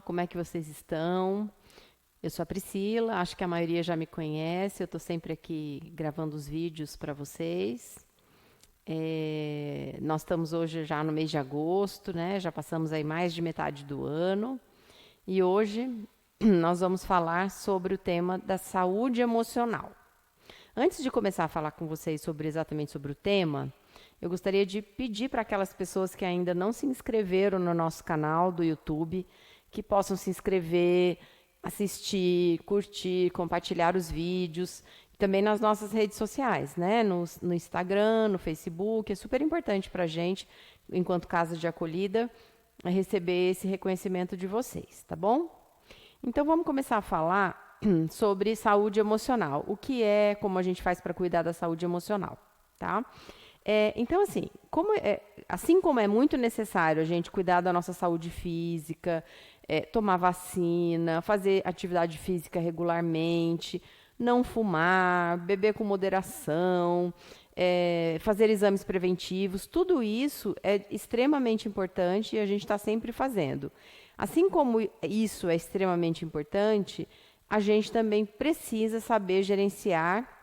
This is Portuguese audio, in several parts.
como é que vocês estão? Eu sou a Priscila, acho que a maioria já me conhece, eu estou sempre aqui gravando os vídeos para vocês. Nós estamos hoje já no mês de agosto, né? Já passamos aí mais de metade do ano. E hoje nós vamos falar sobre o tema da saúde emocional. Antes de começar a falar com vocês exatamente sobre o tema, eu gostaria de pedir para aquelas pessoas que ainda não se inscreveram no nosso canal do YouTube, que possam se inscrever, assistir, curtir, compartilhar os vídeos, também nas nossas redes sociais, né? No Instagram, no Facebook. É super importante para a gente, enquanto Casa de Acolhida, receber esse reconhecimento de vocês, tá bom? Então vamos começar a falar sobre saúde emocional. O que é, como a gente faz para cuidar da saúde emocional, tá? Então, assim como é muito necessário a gente cuidar da nossa saúde física, tomar vacina, fazer atividade física regularmente, não fumar, beber com moderação, fazer exames preventivos, tudo isso é extremamente importante e a gente está sempre fazendo. Assim como isso é extremamente importante, a gente também precisa saber gerenciar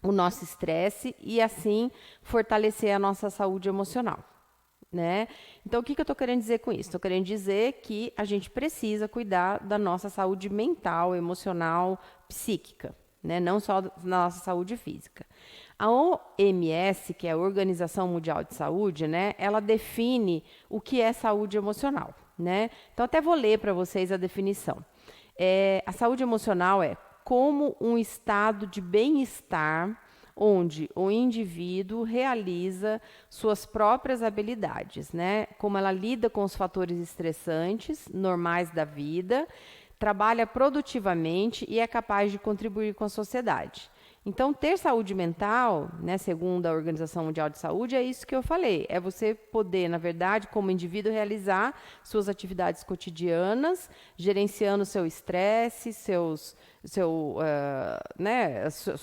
o nosso estresse e, assim, fortalecer a nossa saúde emocional, né? Então, o que eu estou querendo dizer com isso? Estou querendo dizer que a gente precisa cuidar da nossa saúde mental, emocional, psíquica, né? Não só da nossa saúde física. A OMS, que é a Organização Mundial de Saúde, né? Ela define o que é saúde emocional, né? Então, até vou ler para vocês a definição. A saúde emocional é como um estado de bem-estar onde o indivíduo realiza suas próprias habilidades, né? Como ela lida com os fatores estressantes, normais da vida, trabalha produtivamente e é capaz de contribuir com a sociedade. Então, ter saúde mental, né, segundo a Organização Mundial de Saúde, é isso que eu falei. É você poder, na verdade, como indivíduo, realizar suas atividades cotidianas, gerenciando seu estresse, sua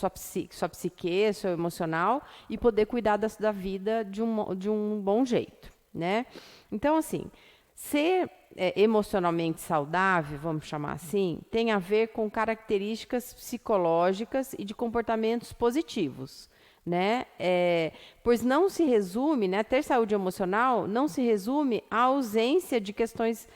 psique, seu emocional, e poder cuidar da vida de um bom jeito, né? Então, assim, ser emocionalmente saudável, vamos chamar assim, tem a ver com características psicológicas e de comportamentos positivos, né? Pois não se resume, né? Ter saúde emocional não se resume à ausência de questões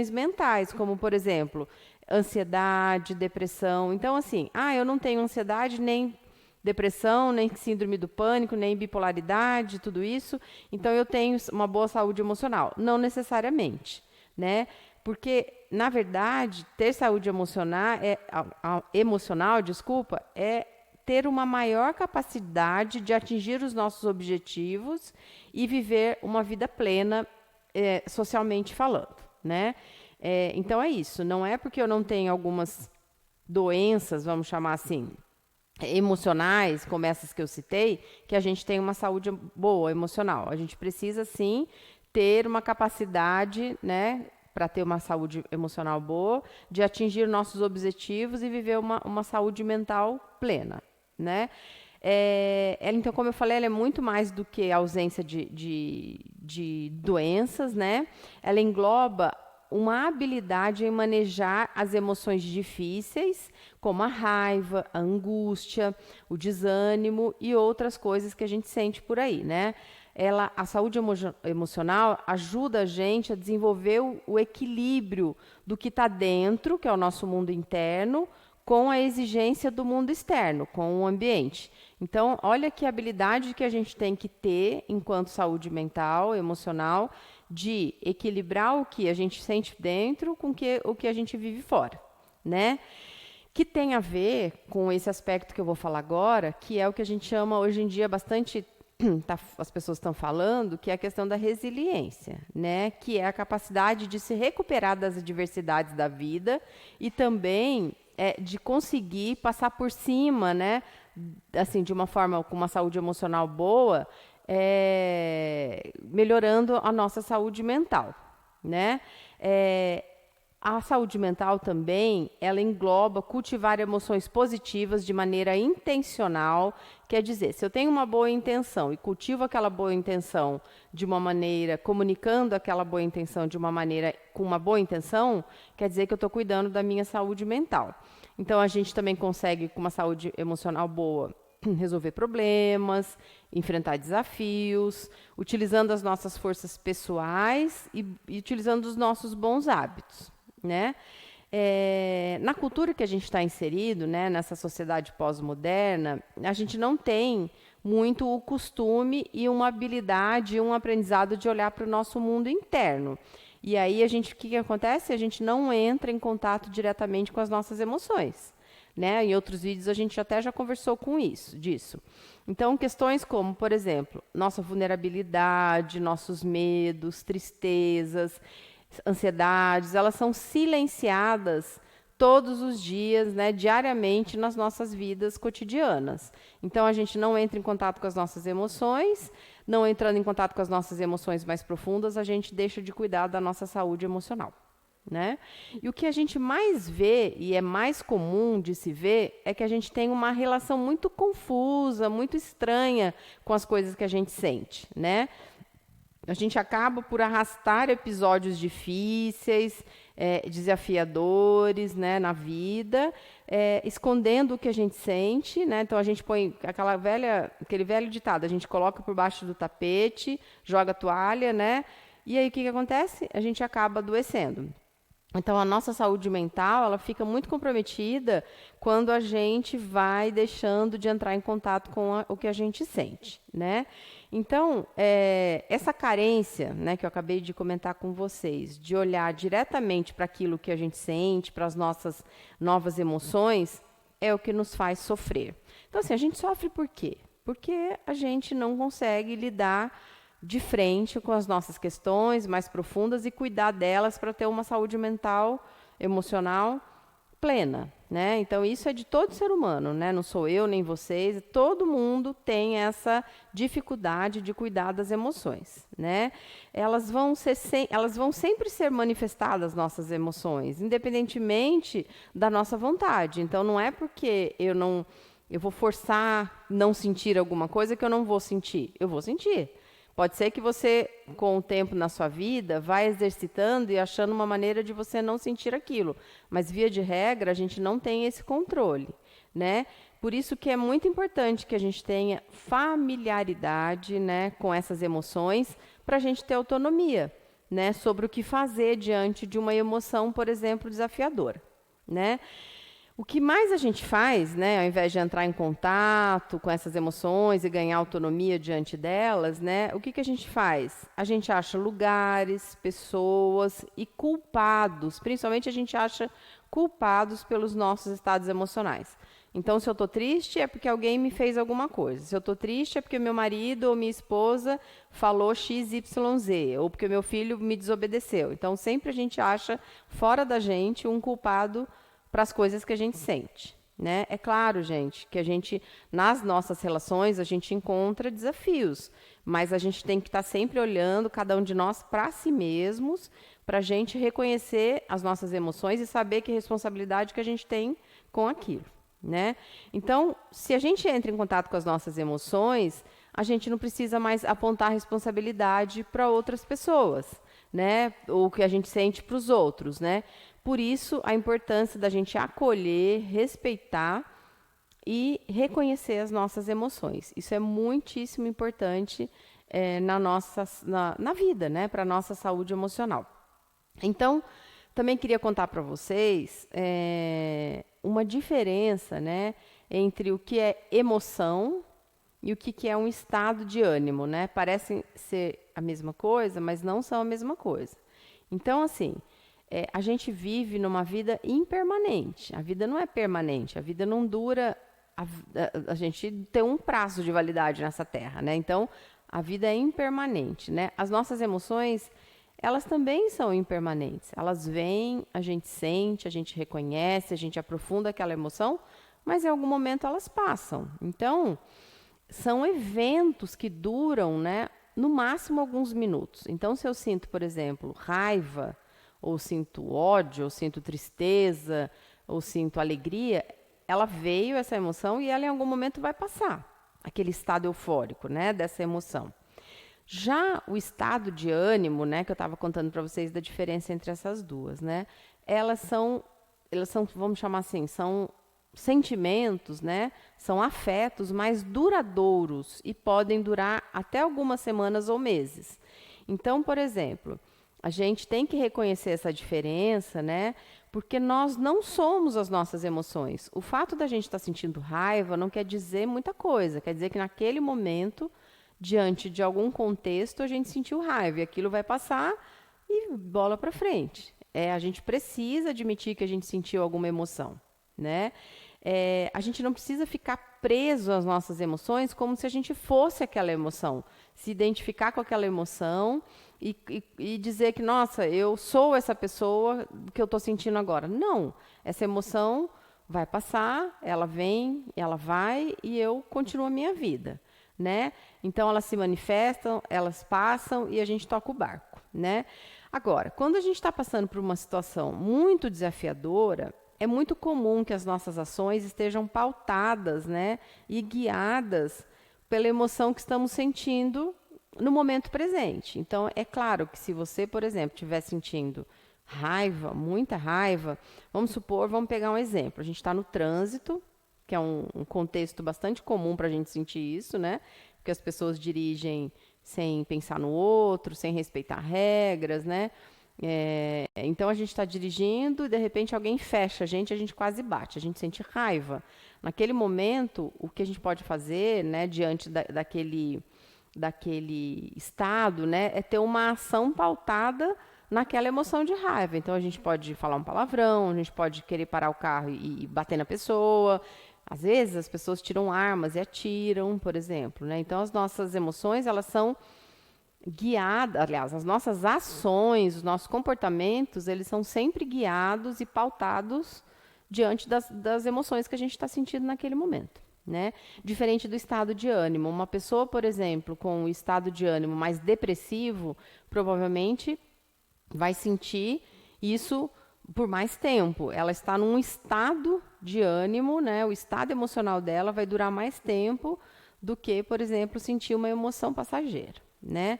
mentais, como, por exemplo, ansiedade, depressão. Então, assim, eu não tenho ansiedade nem depressão, nem síndrome do pânico, nem bipolaridade, tudo isso, então eu tenho uma boa saúde emocional. Não necessariamente, né? Porque, na verdade, ter saúde emocional, desculpa, é ter uma maior capacidade de atingir os nossos objetivos e viver uma vida plena, socialmente falando, né? Então é isso, não é porque eu não tenho algumas doenças, vamos chamar assim, emocionais, como essas que eu citei, que a gente tem uma saúde boa emocional. A gente precisa, sim, ter uma capacidade, né, para ter uma saúde emocional boa, de atingir nossos objetivos e viver uma saúde mental plena, né? Então, como eu falei, ela é muito mais do que a ausência de doenças, né? Ela engloba uma habilidade em manejar as emoções difíceis, como a raiva, a angústia, o desânimo e outras coisas que a gente sente por aí, né? A saúde emocional ajuda a gente a desenvolver o equilíbrio do que está dentro, que é o nosso mundo interno, com a exigência do mundo externo, com o ambiente. Então, olha que habilidade que a gente tem que ter enquanto saúde mental, emocional, de equilibrar o que a gente sente dentro com o que a gente vive fora, né? Que tem a ver com esse aspecto que eu vou falar agora, que é o que a gente chama hoje em dia bastante, as pessoas estão falando, que é a questão da resiliência, né? Que é a capacidade de se recuperar das adversidades da vida e também de conseguir passar por cima, né? Assim, de uma forma com uma saúde emocional boa, melhorando a nossa saúde mental, né? A saúde mental também, ela engloba cultivar emoções positivas de maneira intencional, quer dizer, se eu tenho uma boa intenção e cultivo aquela boa intenção de uma maneira, comunicando aquela boa intenção de uma maneira com uma boa intenção, quer dizer que eu estou cuidando da minha saúde mental. Então, a gente também consegue, com uma saúde emocional boa, resolver problemas, enfrentar desafios, utilizando as nossas forças pessoais e utilizando os nossos bons hábitos, né? Na cultura que a gente está inserido, né, nessa sociedade pós-moderna, a gente não tem muito o costume e uma habilidade, um aprendizado de olhar para o nosso mundo interno. E aí, o que acontece? A gente não entra em contato diretamente com as nossas emoções. Né? Em outros vídeos a gente até já conversou disso. Então, questões como, por exemplo, nossa vulnerabilidade, nossos medos, tristezas, ansiedades, elas são silenciadas todos os dias, né, diariamente nas nossas vidas cotidianas. Então, a gente não entra em contato com as nossas emoções, não entrando em contato com as nossas emoções mais profundas, a gente deixa de cuidar da nossa saúde emocional. Né? E o que a gente mais vê, e é mais comum de se ver, é que a gente tem uma relação muito confusa, muito estranha com as coisas que a gente sente, né? A gente acaba por arrastar episódios difíceis, desafiadores, né, na vida, escondendo o que a gente sente, né? Então a gente põe aquele velho ditado, a gente coloca por baixo do tapete, joga a toalha, né? E aí o que acontece? A gente acaba adoecendo. Então, a nossa saúde mental, ela fica muito comprometida quando a gente vai deixando de entrar em contato com o que a gente sente, né? Então, essa carência, né, que eu acabei de comentar com vocês, de olhar diretamente para aquilo que a gente sente, para as nossas novas emoções, é o que nos faz sofrer. Então, assim, a gente sofre por quê? Porque a gente não consegue lidar de frente com as nossas questões mais profundas e cuidar delas para ter uma saúde mental, emocional plena, né? Então isso é de todo ser humano, né? Não sou eu nem vocês, todo mundo tem essa dificuldade de cuidar das emoções, né? Elas vão sempre ser manifestadas, nossas emoções, independentemente da nossa vontade. Então não é porque eu vou forçar não sentir alguma coisa que eu não vou sentir. Eu vou sentir. Pode ser que você, com o tempo na sua vida, vá exercitando e achando uma maneira de você não sentir aquilo. Mas, via de regra, a gente não tem esse controle, né? Por isso que é muito importante que a gente tenha familiaridade, né, com essas emoções, para a gente ter autonomia, né, sobre o que fazer diante de uma emoção, por exemplo, desafiadora, né? O que mais a gente faz, né, ao invés de entrar em contato com essas emoções e ganhar autonomia diante delas, né, o que a gente faz? A gente acha lugares, pessoas e culpados, principalmente a gente acha culpados pelos nossos estados emocionais. Então, se eu estou triste, é porque alguém me fez alguma coisa. Se eu estou triste, é porque meu marido ou minha esposa falou X, Y, Z, ou porque meu filho me desobedeceu. Então, sempre a gente acha fora da gente um culpado para as coisas que a gente sente, né? É claro, gente, que nas nossas relações, a gente encontra desafios, mas a gente tem que estar sempre olhando, cada um de nós, para si mesmos, para a gente reconhecer as nossas emoções e saber que responsabilidade que a gente tem com aquilo, né? Então, se a gente entra em contato com as nossas emoções, a gente não precisa mais apontar responsabilidade para outras pessoas, né? O que a gente sente para os outros, né? Por isso, a importância da gente acolher, respeitar e reconhecer as nossas emoções. Isso é muitíssimo importante na vida, né? Para a nossa saúde emocional. Então, também queria contar para vocês uma diferença, né, entre o que é emoção e o que é um estado de ânimo, né? Parecem ser a mesma coisa, mas não são a mesma coisa. Então, assim, a gente vive numa vida impermanente. A vida não é permanente, a vida não dura. A gente tem um prazo de validade nessa terra, né? Então, a vida é impermanente, né? As nossas emoções, elas também são impermanentes. Elas vêm, a gente sente, a gente reconhece, a gente aprofunda aquela emoção, mas em algum momento elas passam. Então, são eventos que duram, né, no máximo alguns minutos. Então, se eu sinto, por exemplo, raiva ou sinto ódio, ou sinto tristeza, ou sinto alegria, ela veio, essa emoção, e ela em algum momento vai passar, aquele estado eufórico, né, dessa emoção. Já o estado de ânimo, né, que eu estava contando para vocês da diferença entre essas duas, né, elas são, vamos chamar assim, são sentimentos, né, são afetos mais duradouros e podem durar até algumas semanas ou meses. Então, por exemplo, a gente tem que reconhecer essa diferença, né? Porque nós não somos as nossas emoções. O fato da gente estar sentindo raiva não quer dizer muita coisa. Quer dizer que naquele momento, diante de algum contexto, a gente sentiu raiva. E aquilo vai passar e bola para frente. A gente precisa admitir que a gente sentiu alguma emoção, né? A gente não precisa ficar preso às nossas emoções como se a gente fosse aquela emoção. Se identificar com aquela emoção e dizer que, nossa, eu sou essa pessoa que eu estou sentindo agora. Não, essa emoção vai passar, ela vem, ela vai e eu continuo a minha vida, né? Então, elas se manifestam, elas passam e a gente toca o barco, né? Agora, quando a gente está passando por uma situação muito desafiadora, é muito comum que as nossas ações estejam pautadas, né, e guiadas pela emoção que estamos sentindo no momento presente. Então, é claro que se você, por exemplo, estiver sentindo raiva, muita raiva, vamos supor, vamos pegar um exemplo. A gente está no trânsito, que é um contexto bastante comum para a gente sentir isso, né? Porque as pessoas dirigem sem pensar no outro, sem respeitar regras, né? Então a gente está dirigindo e de repente alguém fecha a gente quase bate, a gente sente raiva. Naquele momento, o que a gente pode fazer, né, diante daquele estado, né, é ter uma ação pautada naquela emoção de raiva. Então a gente pode falar um palavrão, a gente pode querer parar o carro e bater na pessoa. Às vezes as pessoas tiram armas e atiram, por exemplo, né? Então as nossas emoções, elas são guiadas, aliás, as nossas ações, os nossos comportamentos, eles são sempre guiados e pautados diante das emoções que a gente está sentindo naquele momento, né? Diferente do estado de ânimo. Uma pessoa, por exemplo, com um estado de ânimo mais depressivo, provavelmente vai sentir isso por mais tempo. Ela está num estado de ânimo, né? O estado emocional dela vai durar mais tempo do que, por exemplo, sentir uma emoção passageira, né?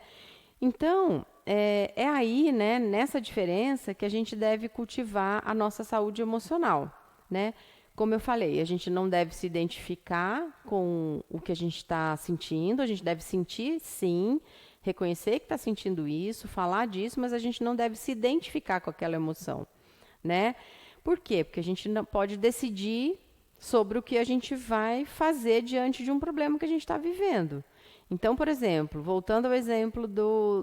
Então, é aí, né, nessa diferença que a gente deve cultivar a nossa saúde emocional, né? Como eu falei, a gente não deve se identificar com o que a gente está sentindo, a gente deve sentir, sim, reconhecer que está sentindo isso, falar disso, mas a gente não deve se identificar com aquela emoção, né? Por quê? Porque a gente não pode decidir sobre o que a gente vai fazer diante de um problema que a gente está vivendo. Então, por exemplo, voltando ao exemplo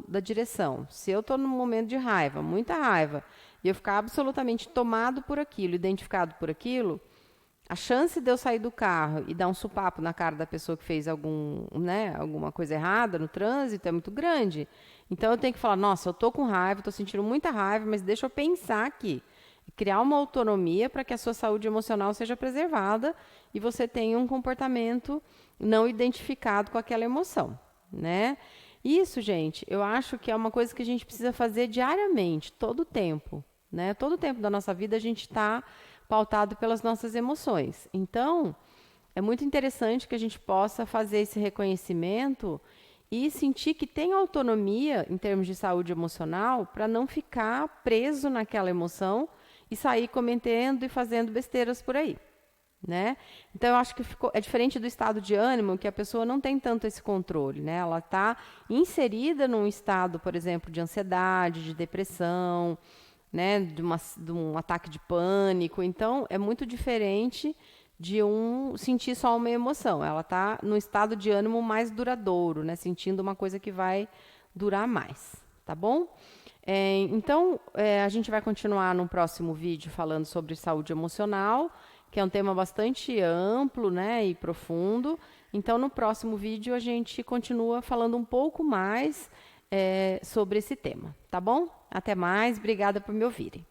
da direção, se eu estou num momento de raiva, muita raiva, e eu ficar absolutamente tomado por aquilo, identificado por aquilo, a chance de eu sair do carro e dar um sopapo na cara da pessoa que fez alguma coisa errada no trânsito é muito grande. Então, eu tenho que falar, nossa, eu estou com raiva, estou sentindo muita raiva, mas deixa eu pensar aqui. Criar uma autonomia para que a sua saúde emocional seja preservada e você tenha um comportamento não identificado com aquela emoção, né? Isso, gente, eu acho que é uma coisa que a gente precisa fazer diariamente, todo o tempo, né? Todo o tempo da nossa vida a gente está pautado pelas nossas emoções. Então, é muito interessante que a gente possa fazer esse reconhecimento e sentir que tem autonomia em termos de saúde emocional para não ficar preso naquela emoção e sair cometendo e fazendo besteiras por aí, né? Então, eu acho que é diferente do estado de ânimo, que a pessoa não tem tanto esse controle, né? Ela está inserida num estado, por exemplo, de ansiedade, de depressão, né? De um ataque de pânico. Então, é muito diferente de sentir só uma emoção. Ela está num estado de ânimo mais duradouro, né? Sentindo uma coisa que vai durar mais, tá bom? Então, a gente vai continuar no próximo vídeo falando sobre saúde emocional, que é um tema bastante amplo, né, e profundo. Então, no próximo vídeo, a gente continua falando um pouco mais sobre esse tema, tá bom? Até mais, obrigada por me ouvirem.